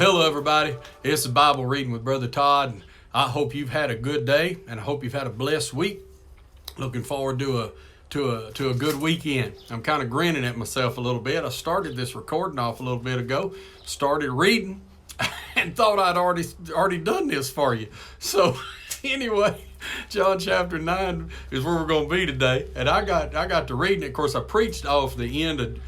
Hello everybody. It's the Bible reading with Brother Todd. And I hope you've had a good day, and I hope you've had a blessed week. Looking forward to a good weekend. I'm kind of grinning at myself a little bit. I started this recording off a little bit ago, started reading, and thought I'd already done this for you. So anyway, John chapter 9 is where we're going to be today, and I got to reading it. Of course, I preached off the end of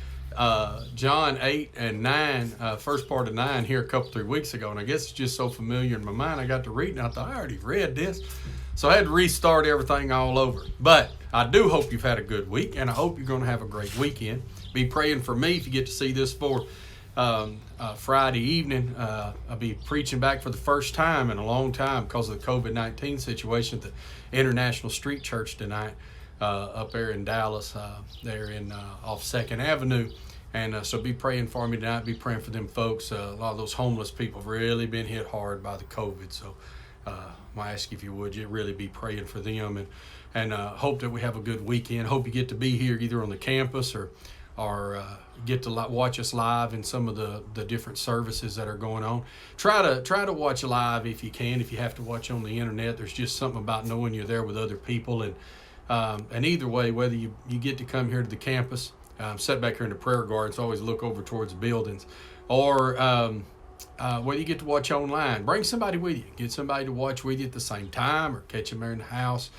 John 8 and 9, first part of 9 here a couple, 3 weeks ago. And I guess it's just so familiar in my mind. I got to reading. I thought, I already read this. So I had to restart everything all over. But I do hope you've had a good week, and I hope you're going to have a great weekend. Be praying for me if you get to see this for Friday evening. I'll be preaching back for the first time in a long time because of the COVID-19 situation at the International Street Church tonight. Up there in Dallas, there in off 2nd Avenue. And so be praying for me tonight. Be praying for them folks. A lot of those homeless people have really been hit hard by the COVID. So I ask if you would, you really be praying for them. And hope that we have a good weekend. Hope you get to be here either on the campus or get to watch us live in some of the different services that are going on. Try to watch live if you can. If you have to watch on the internet, there's just something about knowing you're there with other people. And either way, whether you get to come here to the campus, sit back here in the prayer gardens, always look over towards the buildings, or whether you get to watch online, bring somebody with you. Get somebody to watch with you at the same time, or catch them there in the house.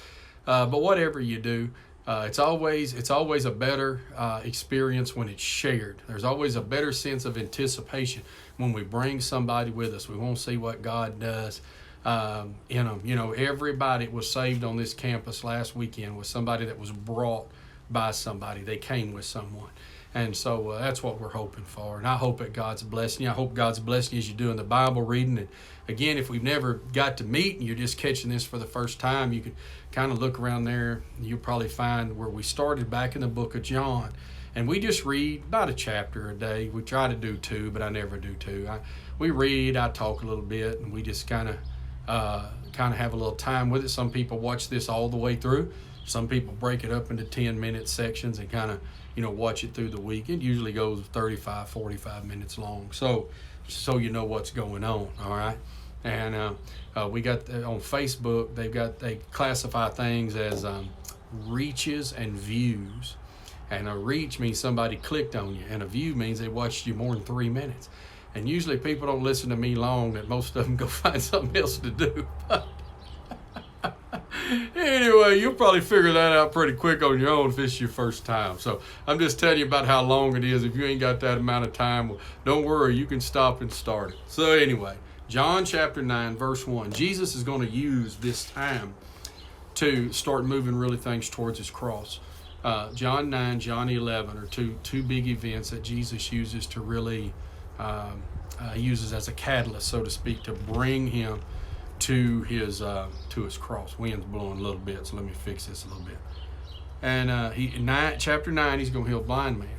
But whatever you do, it's always a better experience when it's shared. There's always a better sense of anticipation when we bring somebody with us. We want to see what God does in them. You know, everybody was saved on this campus last weekend was somebody that was brought by somebody. They came with someone. And so that's what we're hoping for. And I hope that God's blessing you. I hope God's blessing you as you're doing the Bible reading. And again, if we've never got to meet and you're just catching this for the first time, you can kind of look around there. You'll probably find where we started back in the book of John. And we just read about a chapter a day. We try to do 2, but I never do 2. We read, I talk a little bit, and we just kind of have a little time with it. Some people watch this all the way through. Some people break it up into 10-minute sections and kind of, watch it through the week. It usually goes 35, 45 minutes long. So you know what's going on, all right? And we got on Facebook, they classify things as reaches and views. And a reach means somebody clicked on you, and a view means they watched you more than 3 minutes. And usually people don't listen to me long, that most of them go find something else to do. Anyway, you'll probably figure that out pretty quick on your own if it's your first time. So I'm just telling you about how long it is. If you ain't got that amount of time, well, don't worry, you can stop and start it. So anyway, John chapter 9, verse 1. Jesus is going to use this time to start moving really things towards his cross. John 9, John 11 are two big events that Jesus uses to really uses as a catalyst, so to speak, to bring him to his cross. Wind's blowing a little bit, so let me fix this a little bit. And chapter 9, he's going to heal a blind man.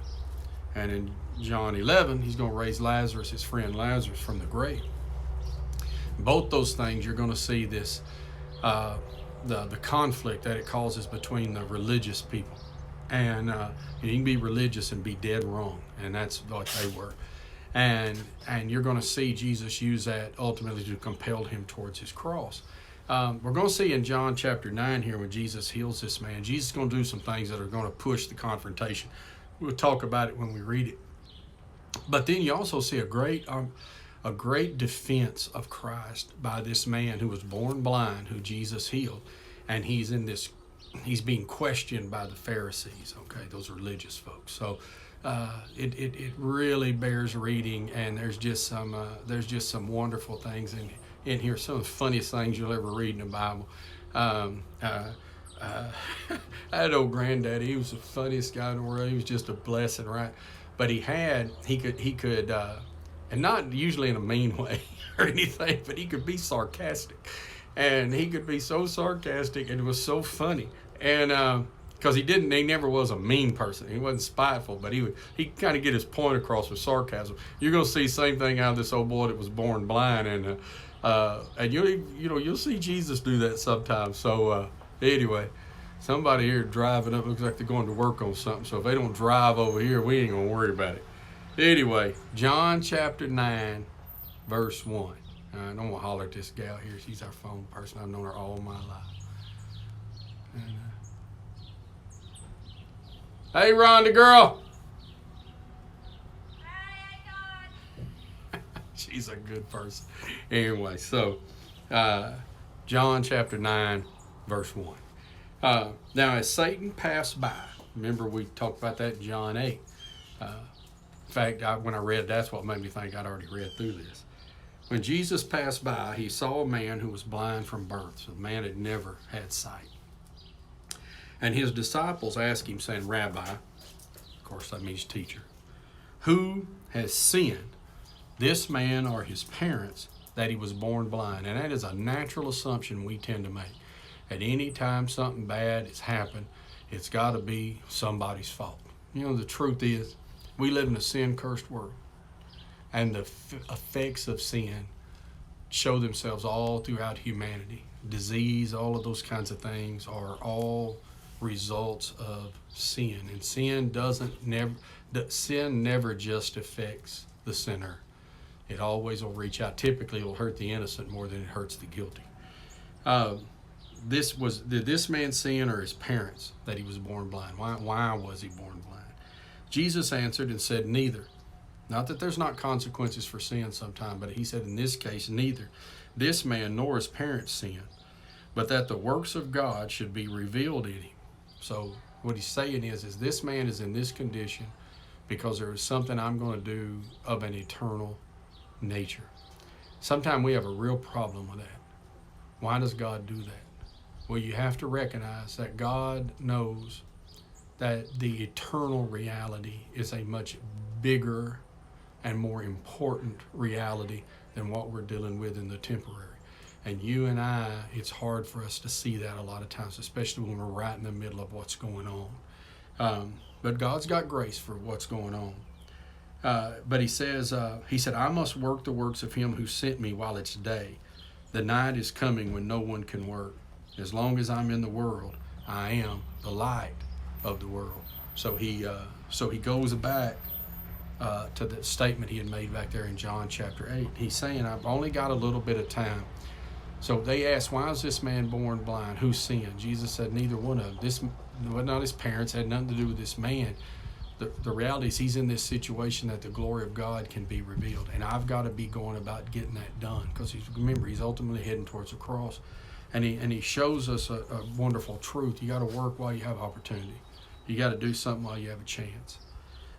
And in John 11, he's going to raise Lazarus, his friend Lazarus, from the grave. Both those things, you're going to see this, the conflict that it causes between the religious people. And you can be religious and be dead wrong, and that's what they were. And you're going to see Jesus use that ultimately to compel him towards his cross. We're going to see in John chapter 9 here when Jesus heals this man, Jesus is going to do some things that are going to push the confrontation. We'll talk about it when we read it. But then you also see a great defense of Christ by this man who was born blind, who Jesus healed. And he's being questioned by the Pharisees, okay, those religious folks. So it really bears reading, and there's just some wonderful things in here. Some of the funniest things you'll ever read in the Bible. I had old granddaddy. He was the funniest guy in the world. He was just a blessing, right? But he could, and not usually in a mean way or anything, but he could be sarcastic, and he could be so sarcastic, and it was so funny, and because he never was a mean person. He wasn't spiteful, but he kind of get his point across with sarcasm. You're going to see the same thing out of this old boy that was born blind, and you'll see Jesus do that sometimes. So anyway, somebody here driving up looks like they're going to work on something. So if they don't drive over here, we ain't going to worry about it. Anyway, John chapter 9, verse 1. I'm going to holler at this gal here. She's our phone person. I've known her all my life. And, hey, Rhonda, girl. She's a good person. Anyway, so John chapter 9, verse 1. Now, as Satan passed by, remember we talked about that in John 8. In fact, when I read, that's what made me think I'd already read through this. When Jesus passed by, he saw a man who was blind from birth. So the man had never had sight. And his disciples asked him, saying, Rabbi, of course that means teacher, who has sinned, this man or his parents, that he was born blind? And that is a natural assumption we tend to make. At any time something bad has happened, it's got to be somebody's fault. You know, the truth is, we live in a sin-cursed world. And the effects of sin show themselves all throughout humanity. Disease, all of those kinds of things are all results of sin. And sin never just affects the sinner. It always will reach out. Typically, it will hurt the innocent more than it hurts the guilty. Did this man sin or his parents that he was born blind? Why was he born blind? Jesus answered and said, neither. Not that there's not consequences for sin sometime, but he said in this case, neither this man nor his parents sinned, but that the works of God should be revealed in him. So what he's saying is this man is in this condition because there is something I'm going to do of an eternal nature. Sometimes we have a real problem with that. Why does God do that? Well, you have to recognize that God knows that the eternal reality is a much bigger and more important reality than what we're dealing with in the temporary. And you and I, it's hard for us to see that a lot of times, especially when we're right in the middle of what's going on. But God's got grace for what's going on. But he said, I must work the works of him who sent me while it's day. The night is coming when no one can work. As long as I'm in the world, I am the light of the world. So he goes back to the statement he had made back there in John chapter 8. He's saying, I've only got a little bit of time. So they asked, why is this man born blind? Who sinned? Jesus said, neither one of them. This was not his parents, had nothing to do with this man. The reality is he's in this situation that the glory of God can be revealed. And I've got to be going about getting that done. Because remember, he's ultimately heading towards the cross. And he shows us a wonderful truth. You got to work while you have opportunity. You got to do something while you have a chance.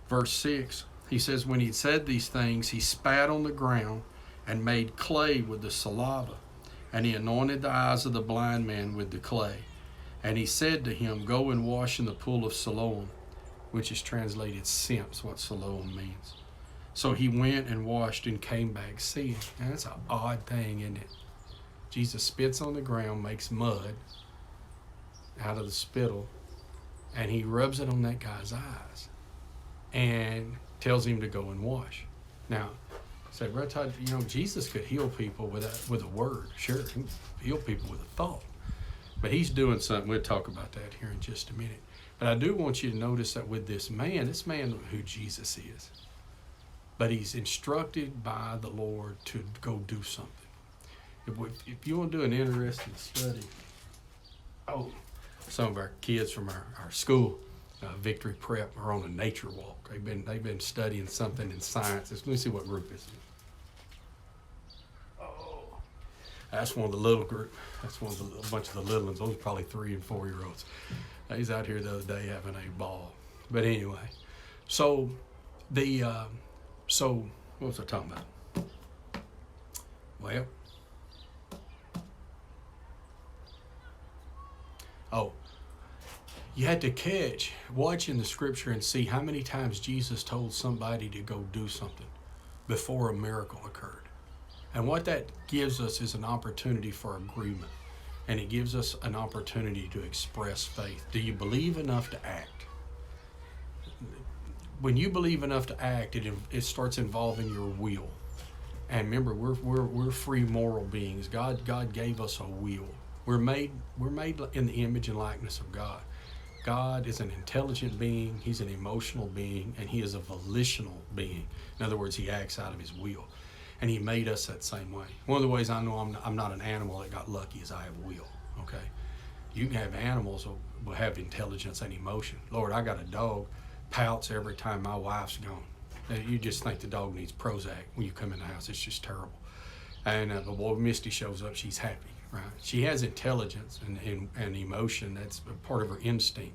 Verse 6, he says, when he said these things, he spat on the ground and made clay with the saliva. And he anointed the eyes of the blind man with the clay. And he said to him, go and wash in the pool of Siloam, which is translated Simps, what Siloam means. So he went and washed and came back seeing. Now that's an odd thing, isn't it? Jesus spits on the ground, makes mud out of the spittle, and he rubs it on that guy's eyes and tells him to go and wash. Now, say, Brother Todd, Jesus could heal people with a word. Sure, he can heal people with a thought. But he's doing something. We'll talk about that here in just a minute. But I do want you to notice that with this man who Jesus is, but he's instructed by the Lord to go do something. If you want to do an interesting study, some of our kids from our school, Victory Prep, are on a nature walk. They've been studying something in science. Let me see what group is it. That's one of the little group. That's a bunch of the little ones. Those are probably 3 and 4 year olds. He's out here the other day having a ball. But anyway, so what was I talking about? Well, you had to catch watching the scripture and see how many times Jesus told somebody to go do something before a miracle occurred. And what that gives us is an opportunity for agreement. And it gives us an opportunity to express faith. Do you believe enough to act? When you believe enough to act, it starts involving your will. And remember, we're free moral beings. God gave us a will. We're made in the image and likeness of God. God is an intelligent being, he's an emotional being, and he is a volitional being. In other words, he acts out of his will. And he made us that same way. One of the ways I know I'm not an animal that got lucky is I have a will, okay? You can have animals that will have intelligence and emotion. Lord, I got a dog, pouts every time my wife's gone. You just think the dog needs Prozac when you come in the house. It's just terrible. And the boy Misty shows up, she's happy, right? She has intelligence and emotion. That's a part of her instinct,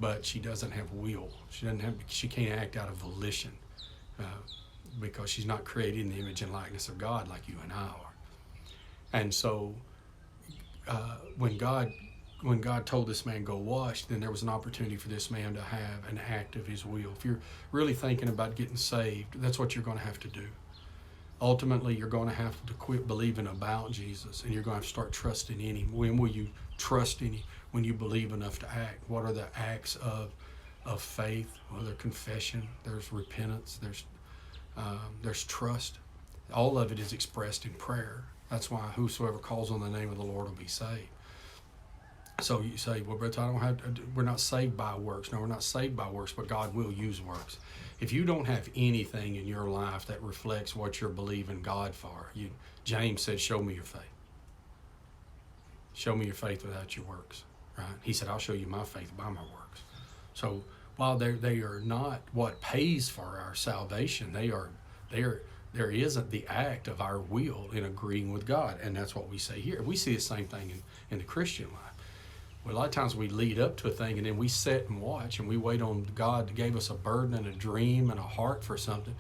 but she doesn't have will. She can't act out of volition because she's not created in the image and likeness of God like you and I are. And so when God told this man go wash, then there was an opportunity for this man to have an act of his will. If you're really thinking about getting saved, that's what you're going to have to do. Ultimately, you're going to have to quit believing about Jesus, and you're going to have to start trusting in him. When will you trust in him? When you believe enough to act. What are the acts of faith? Well, there's confession, there's repentance, there's trust. All of it is expressed in prayer. That's why whosoever calls on the name of the Lord will be saved. So you say, well, Brother Todd, we're not saved by works. No, we're not saved by works, but God will use works. If you don't have anything in your life that reflects what you're believing God for, James said, show me your faith. Show me your faith without your works, right? He said, I'll show you my faith by my works. So while they are not what pays for our salvation, there isn't the act of our will in agreeing with God. And that's what we say here. We see the same thing in the Christian life. Well, a lot of times we lead up to a thing and then we sit and watch and we wait on God to give us a burden and a dream and a heart for something.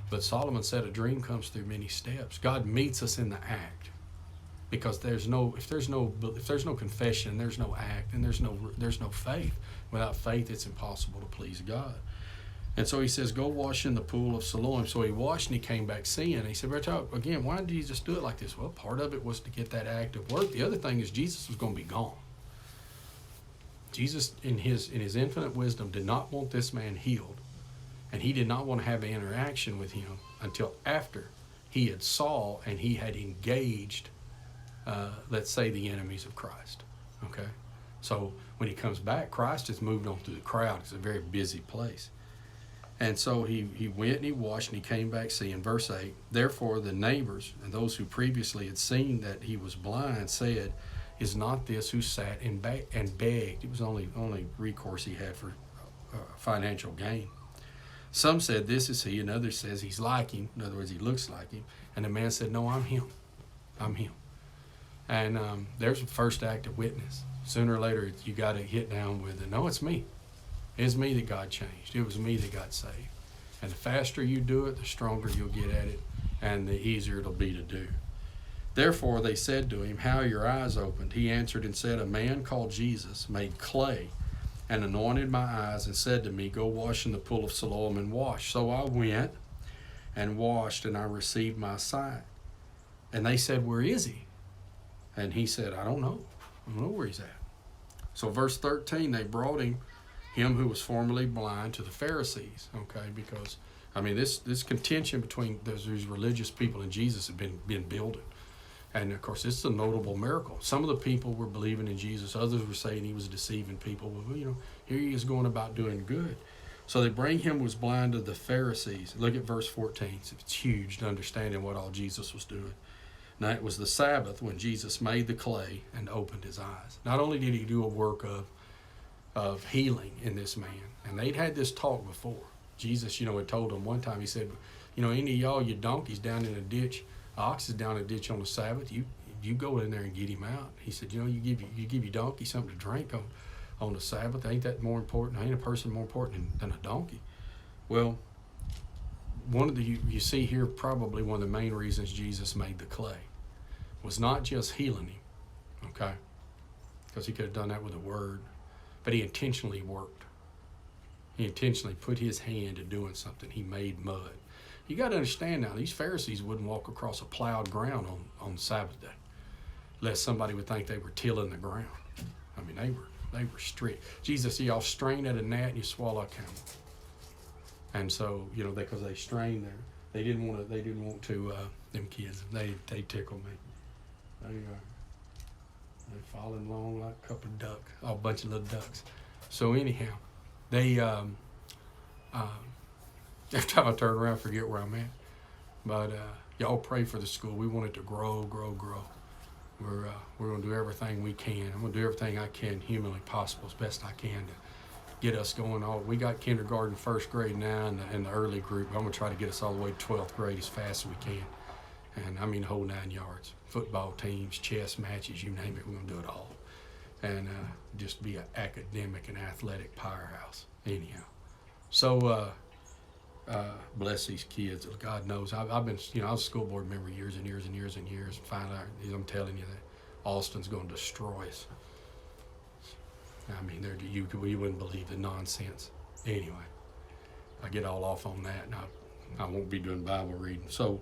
But Solomon said a dream comes through many steps. God meets us in the act, because if there's no confession, there's no act, and there's no faith. Without faith, it's impossible to please God. And so he says, go wash in the pool of Siloam. So he washed and he came back seeing. And he said, again, why did Jesus do it like this? Well, part of it was to get that act of work. The other thing is Jesus was going to be gone. Jesus, in his infinite wisdom, did not want this man healed, and he did not want to have an interaction with him until after he had saw and he had engaged, let's say, the enemies of Christ. Okay, so when he comes back, Christ has moved on through the crowd. It's a very busy place, and so he went and he washed and he came back seeing. Verse 8. Therefore the neighbors and those who previously had seen that he was blind said, is not this who sat and begged? It was only recourse he had for financial gain. Some said, this is he, and others says he's like him. In other words, he looks like him. And the man said, no, I'm him. I'm him. And there's a first act of witness. Sooner or later, you got to hit down with it. No, it's me. It's me that God changed. It was me that got saved. And the faster you do it, the stronger you'll get at it, and the easier it'll be to do. Therefore they said to him, how are your eyes opened? He answered and said, a man called Jesus made clay and anointed my eyes and said to me, go wash in the pool of Siloam and wash. So I went and washed, and I received my sight. And they said, where is he? And he said, I don't know. I don't know where he's at. So verse 13, they brought him who was formerly blind, to the Pharisees, okay, because, I mean, this contention between these religious people and Jesus had been building. And, of course, it's a notable miracle. Some of the people were believing in Jesus. Others were saying he was deceiving people. Well, here he is going about doing good. So they bring him who was blind to the Pharisees. Look at verse 14. It's huge to understanding what all Jesus was doing. Now, it was the Sabbath when Jesus made the clay and opened his eyes. Not only did he do a work of healing in this man, and they'd had this talk before. Jesus, had told them one time, he said, any of y'all, you donkeys down in a ditch, ox is down a ditch on the Sabbath, you go in there and get him out. He said, you give your donkey something to drink on the Sabbath. Ain't that more important? Ain't a person more important than a donkey? Well, you see here, probably one of the main reasons Jesus made the clay was not just healing him, okay, because he could have done that with a word, but he intentionally worked. He intentionally put his hand to doing something. He made mud. You got to understand now, these Pharisees wouldn't walk across a plowed ground on Sabbath day, lest somebody would think they were tilling the ground. I mean, they were strict. Jesus said, y'all strain at a gnat and you swallow a camel. And so, because they strained there, they didn't want to. Them kids, they tickle me. They falling along like a couple of ducks, a bunch of little ducks. So anyhow, they. Every time I turn around, I forget where I'm at. But Y'all pray for the school. We want it to grow, grow, grow. We're going to do everything we can. I'm going to do everything I can humanly possible, as best I can, to get us going on. We got kindergarten, first grade now in the early group. I'm going to try to get us all the way to 12th grade as fast as we can. And I mean the whole 9 yards. Football teams, chess matches, you name it, we're going to do it all. And just be an academic and athletic powerhouse anyhow. So bless these kids. God knows. I've been, I was a school board member years and years and years and years. And finally, I'm telling you that Austin's going to destroy us. I mean, you wouldn't believe the nonsense. Anyway, I get all off on that, and I won't be doing Bible reading. So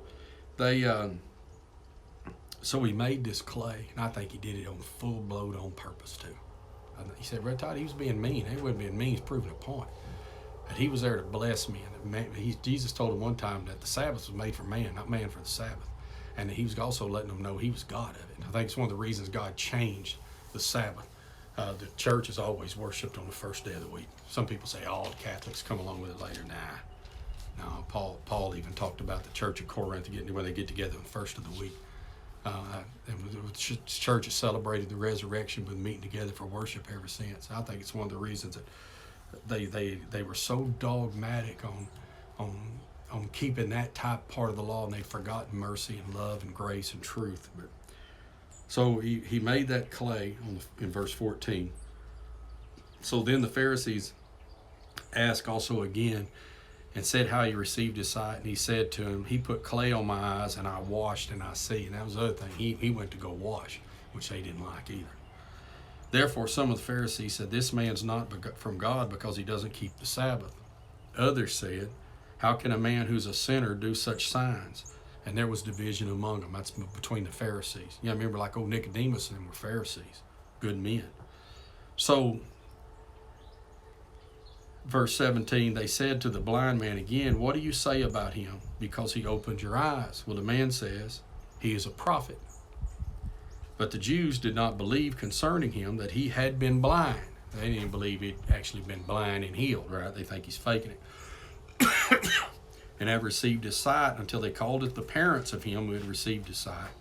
so he made this clay, and I think he did it on full blown on purpose too. He said, Brother Todd, he was being mean. He wasn't being mean. He's proving a point. But he was there to bless me. And Jesus told him one time that the Sabbath was made for man, not man for the Sabbath. And he was also letting them know he was God of it. I think it's one of the reasons God changed the Sabbath. The church is always worshipped on the first day of the week. Some people say all the Catholics come along with it later. Nah. No, Paul even talked about the church of Corinth where they get together on the first of the week. And the church has celebrated the resurrection, been meeting together for worship ever since. I think it's one of the reasons that they were so dogmatic on keeping that type part of the law, and they've forgotten mercy and love and grace and truth. But so he made that clay in verse 14. So then the Pharisees asked also again and said how he received his sight. And he said to him, he put clay on my eyes and I washed and I see. And that was the other thing. He went to go wash, which they didn't like either. Therefore, some of the Pharisees said, this man's not from God because he doesn't keep the Sabbath. Others said, how can a man who's a sinner do such signs? And there was division among them. That's between the Pharisees. Remember, like old Nicodemus and them were Pharisees, good men. So, verse 17, they said to the blind man again, what do you say about him? Because he opened your eyes. Well, the man says, he is a prophet. But the Jews did not believe concerning him that he had been blind. They didn't believe he'd actually been blind and healed, right? They think he's faking it. And have received his sight until they called it the parents of him who had received his sight.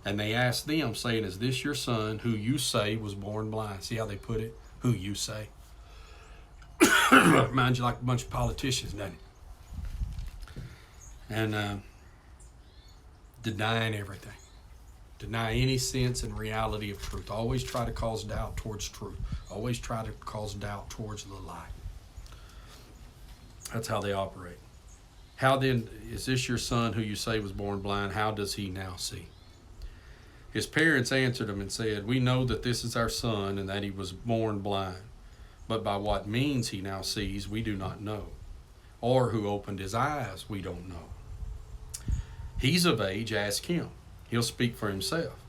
And they asked them, saying, is this your son who you say was born blind? See how they put it? Who you say. Reminds you like a bunch of politicians, doesn't it? And denying everything. Deny any sense and reality of truth. Always try to cause doubt towards truth. Always try to cause doubt towards the light. That's how they operate. How then, is this your son who you say was born blind? How does he now see? His parents answered him and said, we know that this is our son and that he was born blind. But by what means he now sees, we do not know. Or who opened his eyes, we don't know. He's of age, ask him. He'll speak for himself.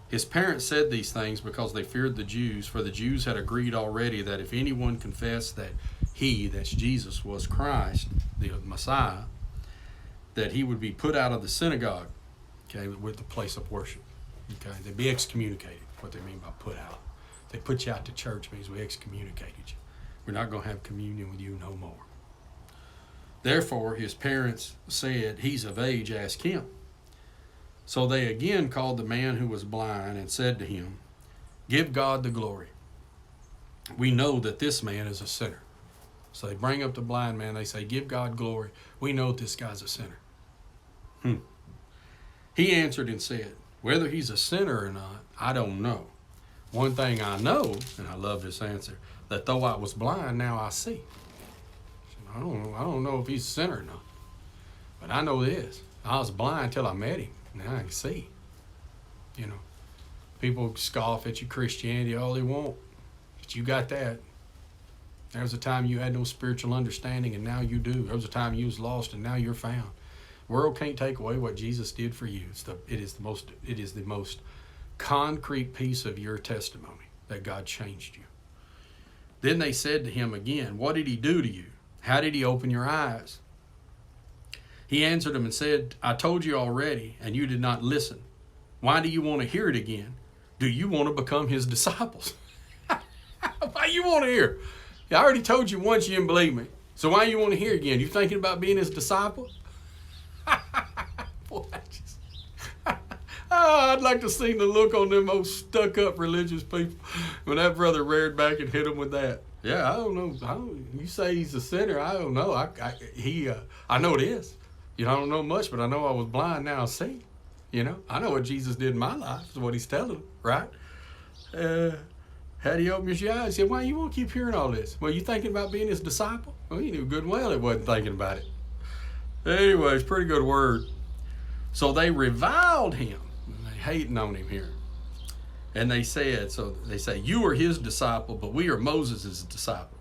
His parents said these things because they feared the Jews, for the Jews had agreed already that if anyone confessed that he, that's Jesus, was Christ, the Messiah, that he would be put out of the synagogue, okay, with the place of worship. Okay, they'd be excommunicated, what they mean by put out. They put you out to church means we excommunicated you. We're not going to have communion with you no more. Therefore, his parents said, he's of age, ask him. So they again called the man who was blind and said to him, give God the glory. We know that this man is a sinner. So they bring up the blind man. They say, give God glory. We know this guy's a sinner. He answered and said, whether he's a sinner or not, I don't know. One thing I know, and I love this answer, that though I was blind, now I see. I don't know if he's a sinner or not. But I know this. I was blind till I met him. Now I can see. People scoff at your Christianity all they want. But you got that. There was a time you had no spiritual understanding, and now you do. There was a time you was lost, and now you're found. The world can't take away what Jesus did for you. It is the most concrete piece of your testimony that God changed you. Then they said to him again, what did he do to you? How did he open your eyes? He answered them and said, I told you already, and you did not listen. Why do you want to hear it again? Do you want to become his disciples? Why you want to hear? I already told you once, you didn't believe me. So why you want to hear again? You thinking about being his disciple? Boy, I'd like to see the look on them old stuck-up religious people when that brother reared back and hit him with that. Yeah, I don't know. You say he's a sinner. I don't know. I know it is. You know, I don't know much, but I know I was blind. Now I see. You know, I know what Jesus did in my life. Is what he's telling them, right? How do you open your eyes? He said, why you want to keep hearing all this? Well, you thinking about being his disciple? Well, he knew good and well he wasn't thinking about it. Anyways, pretty good word. So they reviled him. They hating on him here. And they say, you are his disciple, but we are Moses' disciple.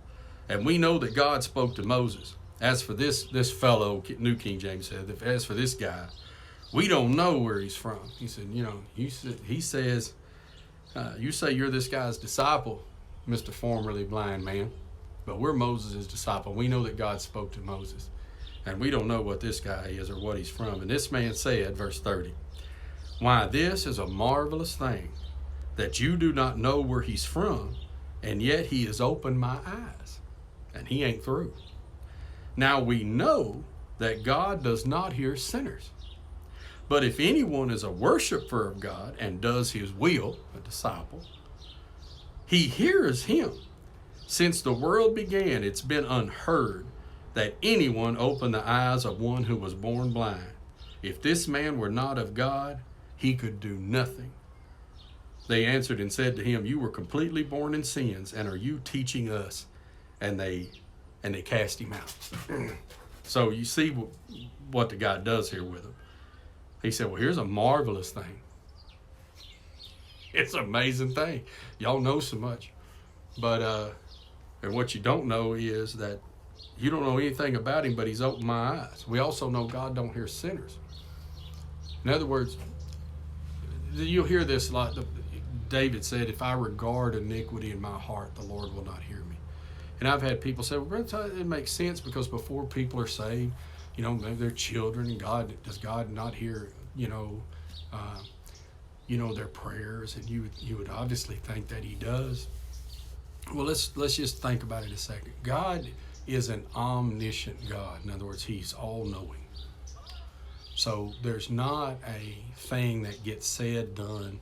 And we know that God spoke to Moses. As for this fellow, New King James said, as for this guy, we don't know where he's from. He said, he says, you say you're this guy's disciple, Mr. Formerly Blind Man, but we're Moses' disciple. We know that God spoke to Moses. And we don't know what this guy is or what he's from. And this man said, verse 30, why, this is a marvelous thing, that you do not know where he's from, and yet he has opened my eyes. And he ain't through. Now we know that God does not hear sinners. But if anyone is a worshiper of God and does his will, a disciple, he hears him. Since the world began, it's been unheard that anyone opened the eyes of one who was born blind. If this man were not of God, he could do nothing. They answered and said to him, you were completely born in sins, and are you teaching us? And they cast him out. So you see what the guy does here with him. He said, well, here's a marvelous thing. It's an amazing thing. Y'all know so much. But and what you don't know is that you don't know anything about him, but he's opened my eyes. We also know God don't hear sinners. In other words, you'll hear this a lot. David said, if I regard iniquity in my heart, the Lord will not hear me. And I've had people say, well, Brother Todd, it makes sense because before people are saved, maybe they're children, and does God not hear, their prayers? And you would obviously think that he does. Well, let's just think about it a second. God is an omniscient God. In other words, he's all-knowing. So there's not a thing that gets said, done.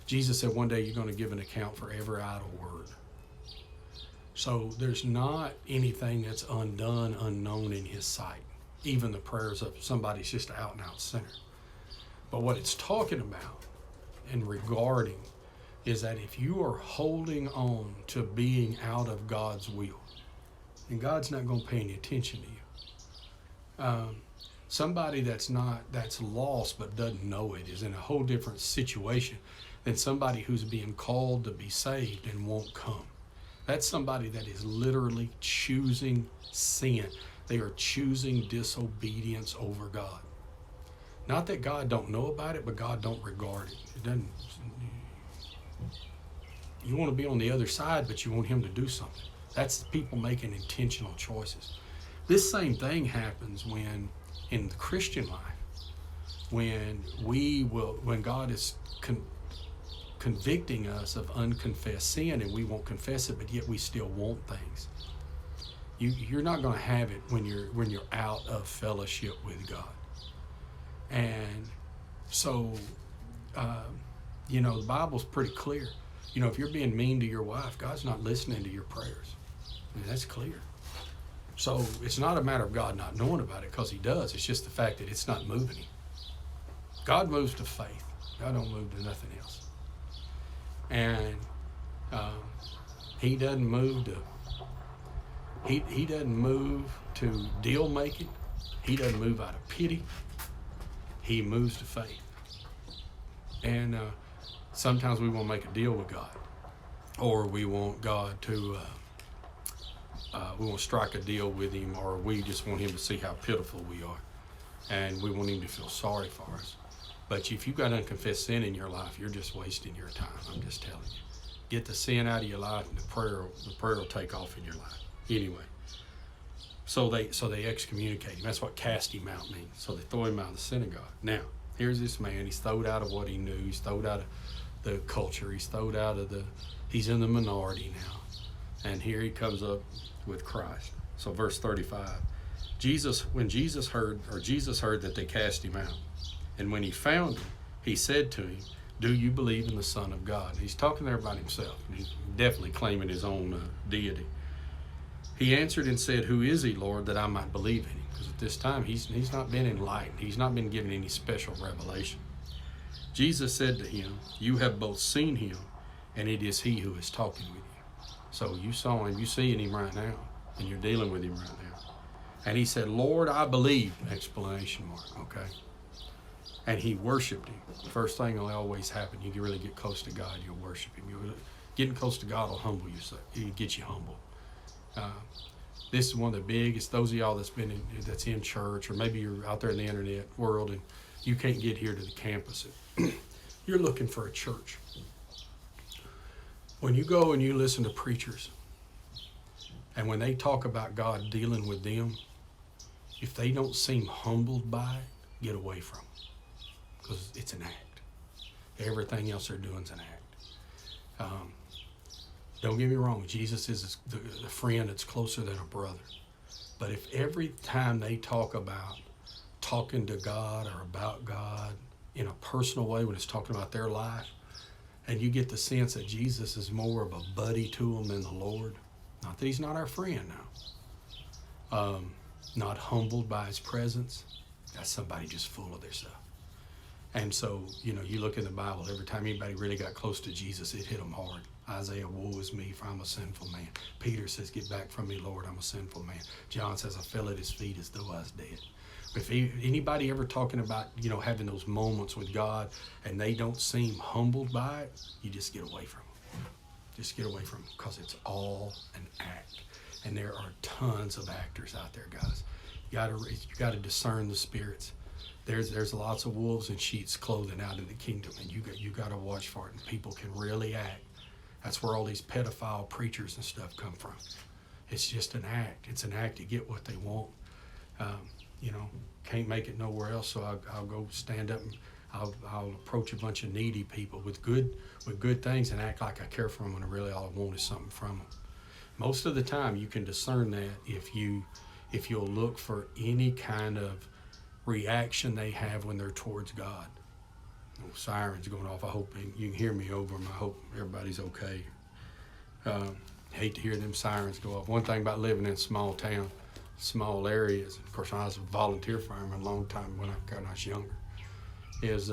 Jesus said one day you're going to give an account for every idle word. So there's not anything that's undone, unknown in his sight. Even the prayers of somebody's just an out-and-out sinner. But what it's talking about and regarding is that if you are holding on to being out of God's will, and God's not going to pay any attention to you. Somebody that's lost but doesn't know it is in a whole different situation than somebody who's being called to be saved and won't come. That's somebody that is literally choosing sin. They are choosing disobedience over God. Not that God don't know about it, but God don't regard it. It doesn't. You want to be on the other side, but you want him to do something. That's people making intentional choices. This same thing happens when, in the Christian life, when God is convicting us of unconfessed sin and we won't confess it, but yet we still want things. You're not going to have it when you're out of fellowship with God. And so, the Bible's pretty clear. If you're being mean to your wife, God's not listening to your prayers. That's clear. So it's not a matter of God not knowing about it, because he does. It's just the fact that it's not moving him. God moves to faith. God don't move to nothing else. And he doesn't move to he doesn't move to deal making. He doesn't move out of pity. He moves to faith. And sometimes we want to make a deal with God, or we want God to we want to strike a deal with him, or we just want him to see how pitiful we are, and we want him to feel sorry for us. But if you've got unconfessed sin in your life, you're just wasting your time. I'm just telling you. Get the sin out of your life, and the prayer will take off in your life. Anyway, so they excommunicate him. That's what cast him out means. So they throw him out of the synagogue. Now, here's this man. He's thrown out of what he knew. He's thrown out of the culture. He's thrown out of he's in the minority now. And here he comes up with Christ. So verse 35, Jesus heard that they cast him out, and when he found him, He said to him, do you believe in the Son of God? He's talking there about himself. He's definitely claiming his own deity. He answered and said, who is he, Lord, that I might believe in him? Because at this time, he's not been enlightened. He's not been given any special revelation. Jesus said to him, you have both seen him, and it is he who is talking with you. So you saw him, you seeing him right now, and you're dealing with him right now. And he said, Lord, I believe, exclamation mark, okay? And he worshiped him. The first thing will always happen, you can really get close to God, you'll worship him. Getting close to God will humble you, so it gets you humble. This is one of the biggest, those of y'all that's in church, or maybe you're out there in the internet world and you can't get here to the campus. You're looking for a church. When you go and you listen to preachers, and when they talk about God dealing with them, if they don't seem humbled by it, get away from them. Because it's an act. Everything else they're doing is an act. Don't get me wrong, Jesus is the friend that's closer than a brother. But if every time they talk about talking to God or about God in a personal way, when it's talking about their life, and you get the sense that Jesus is more of a buddy to them than the Lord, not that he's not our friend now, not humbled by his presence, that's somebody just full of their stuff. And so, you look in the Bible, every time anybody really got close to Jesus, it hit them hard. Isaiah, woe is me, for I'm a sinful man. Peter says, get back from me, Lord, I'm a sinful man. John says, I fell at his feet as though I was dead. If anybody ever talking about, having those moments with God and they don't seem humbled by it, you just get away from them. Just get away from them, because it's all an act. And there are tons of actors out there, guys. You got to discern the spirits. There's lots of wolves in sheep's clothing out in the kingdom, and you got to watch for it. And people can really act. That's where all these pedophile preachers and stuff come from. It's just an act. It's an act to get what they want. Can't make it nowhere else, so I'll go stand up and I'll approach a bunch of needy people with good things and act like I care for them, when really all I want is something from them. Most of the time, you can discern that if you'll look for any kind of reaction they have when they're towards God. Sirens going off. I hope you can hear me over them. I hope everybody's okay. Hate to hear them sirens go off. One thing about living in a small town, small areas, of course, I was a volunteer fireman a long time when I was younger, is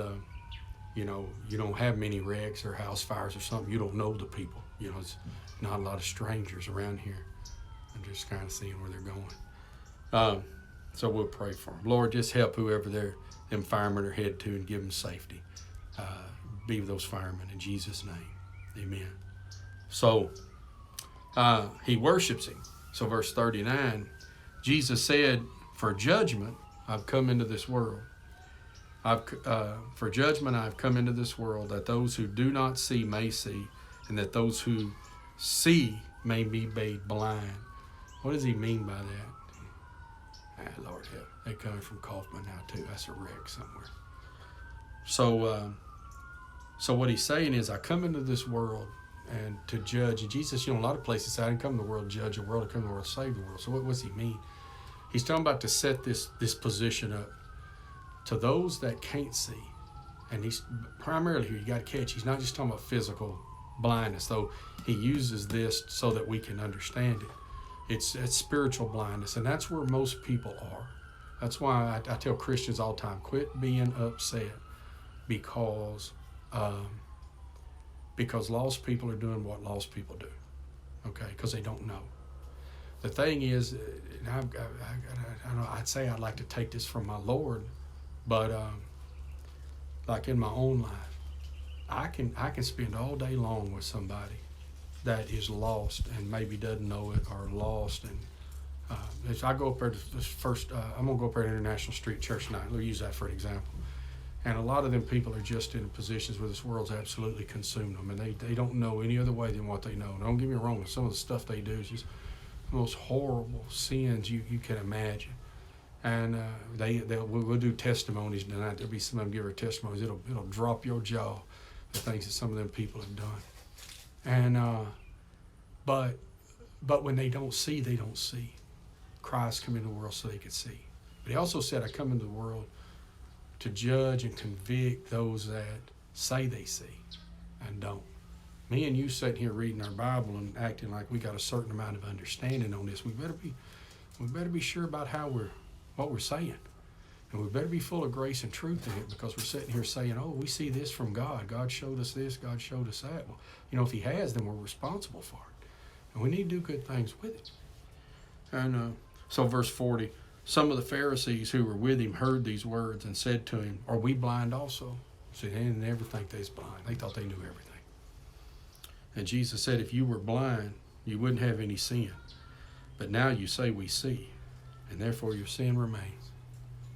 you don't have many wrecks or house fires or something. You don't know the people. It's not a lot of strangers around here. I'm just kind of seeing where they're going. So we'll pray for them. Lord, just help whoever them firemen are headed to, and give them safety. Be with those firemen in Jesus' name. Amen. So he worships him. So verse 39, Jesus said, for judgment I've come into this world. For judgment I've come into this world, that those who do not see may see, and that those who see may be made blind. What does he mean by that? Lord help. They're coming from Kaufman now too. That's a wreck somewhere. So what he's saying is, I come into this world and to judge. And Jesus, a lot of places say, I didn't come to the world to judge the world, I come to the world to save the world. So what does he mean? He's talking about to set this position up to those that can't see. And he's primarily here, you got to catch, he's not just talking about physical blindness, though he uses this so that we can understand it. It's spiritual blindness, and that's where most people are. That's why I tell Christians all the time, quit being upset because lost people are doing what lost people do, okay? Because they don't know. The thing is, and I'd say I'd like to take this from my Lord, but like in my own life, I can spend all day long with somebody that is lost and maybe doesn't know it, or lost. And as I go up there to this first, I'm going to go up there to International Street Church tonight. We'll use that for an example. And a lot of them people are just in positions where this world's absolutely consumed them, and they don't know any other way than what they know. Don't get me wrong, some of the stuff they do is just the most horrible sins you can imagine. And we'll do testimonies tonight. There'll be some of them give her testimonies. It'll drop your jaw, the things that some of them people have done. And but when they don't see, they don't see. Christ come into the world so they could see. But he also said, I come into the world to judge and convict those that say they see and don't. Me and you sitting here reading our Bible and acting like we got a certain amount of understanding on this. We better be sure about what we're saying. And we better be full of grace and truth in it, because we're sitting here saying, oh, we see this from God. God showed us this. God showed us that. Well, if he has, then we're responsible for it. And we need to do good things with it. And so verse 40, some of the Pharisees who were with him heard these words and said to him, are we blind also? See, they didn't ever think they was blind. They thought they knew everything. And Jesus said, if you were blind, you wouldn't have any sin. But now you say we see, and therefore your sin remains.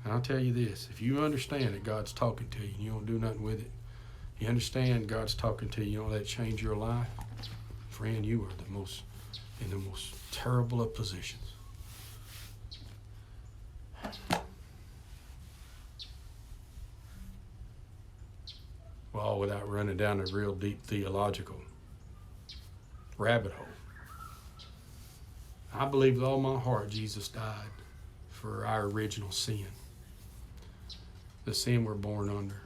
And I'll tell you this, if you understand that God's talking to you and you don't do nothing with it, you understand God's talking to you, you don't let it change your life, friend, you are in the most terrible of positions. Well, without running down a real deep theological rabbit hole. I believe with all my heart Jesus died for our original sin. The sin we're born under.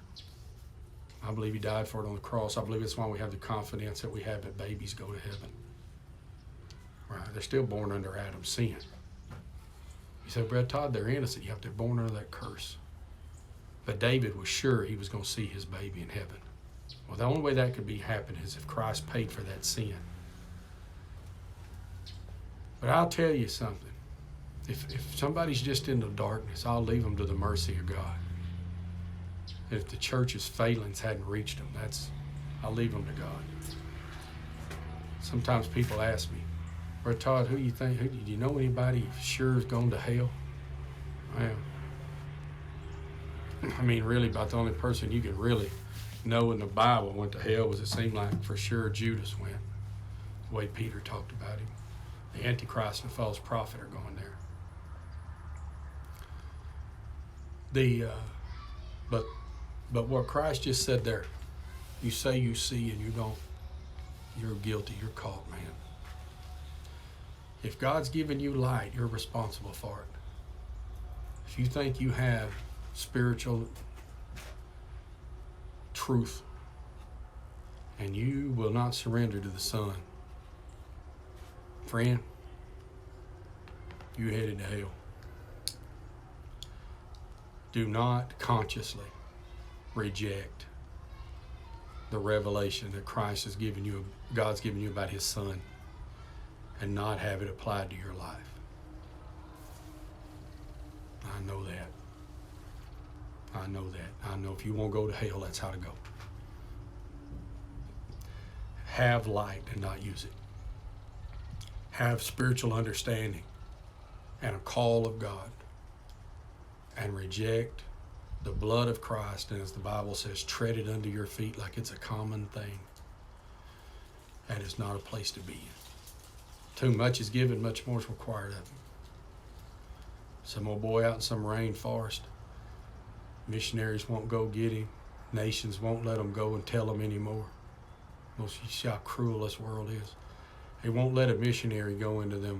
I believe he died for it on the cross. I believe that's why we have the confidence that we have that babies go to heaven. Right? They're still born under Adam's sin. You say, Brother Todd, they're innocent. Yeah, they're born under that curse. But David was sure he was going to see his baby in heaven. Well, the only way that could be happen is if Christ paid for that sin. But I'll tell you something. If somebody's just in the darkness, I'll leave them to the mercy of God. If the church's failings hadn't reached them, I'll leave them to God. Sometimes people ask me, Brother Todd, who do you know anybody sure has gone to hell? Well, I mean, really, about the only person you can really know in the Bible went to hell was, it seemed like for sure Judas went, the way Peter talked about him. The Antichrist and the false prophet are going there. But what Christ just said there, you say you see and you don't, you're guilty, you're caught, man. If God's given you light, you're responsible for it. If you think you have spiritual truth and you will not surrender to the Son, friend, you headed to hell. Do not consciously reject the revelation that Christ has given you, God's given you about his Son, and not have it applied to your life. I know that. I know if you won't go to hell, that's how to go. Have light and not use it. Have spiritual understanding and a call of God, and reject the blood of Christ, and as the Bible says, tread it under your feet like it's a common thing. That is not a place to be in. Too much is given, much more is required of him. Some old boy out in some rainforest, missionaries won't go get him. Nations won't let them go and tell him anymore. You see how cruel this world is. They won't let a missionary go into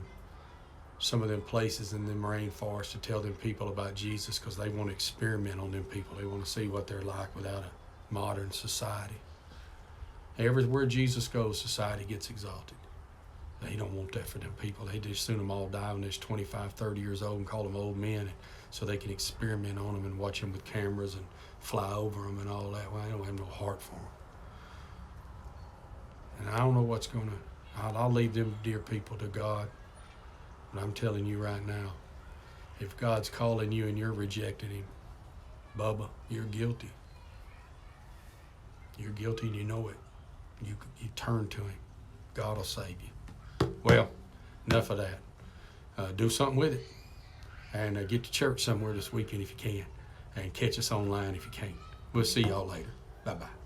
some of them places in them rainforests to tell them people about Jesus, because they want to experiment on them people. They want to see what they're like without a modern society. Everywhere Jesus goes, society gets exalted. They don't want that for them people. They just soon them all die when they're 25, 30 years old and call them old men, so they can experiment on them and watch them with cameras and fly over them and all that. Well, I don't have no heart for them. And I don't know what's going to... I'll leave them dear people to God. But I'm telling you right now, if God's calling you and you're rejecting him, Bubba, you're guilty. You're guilty and you know it. You turn to him. God will save you. Well, enough of that. Do something with it. And get to church somewhere this weekend if you can. And catch us online if you can't. We'll see y'all later. Bye-bye.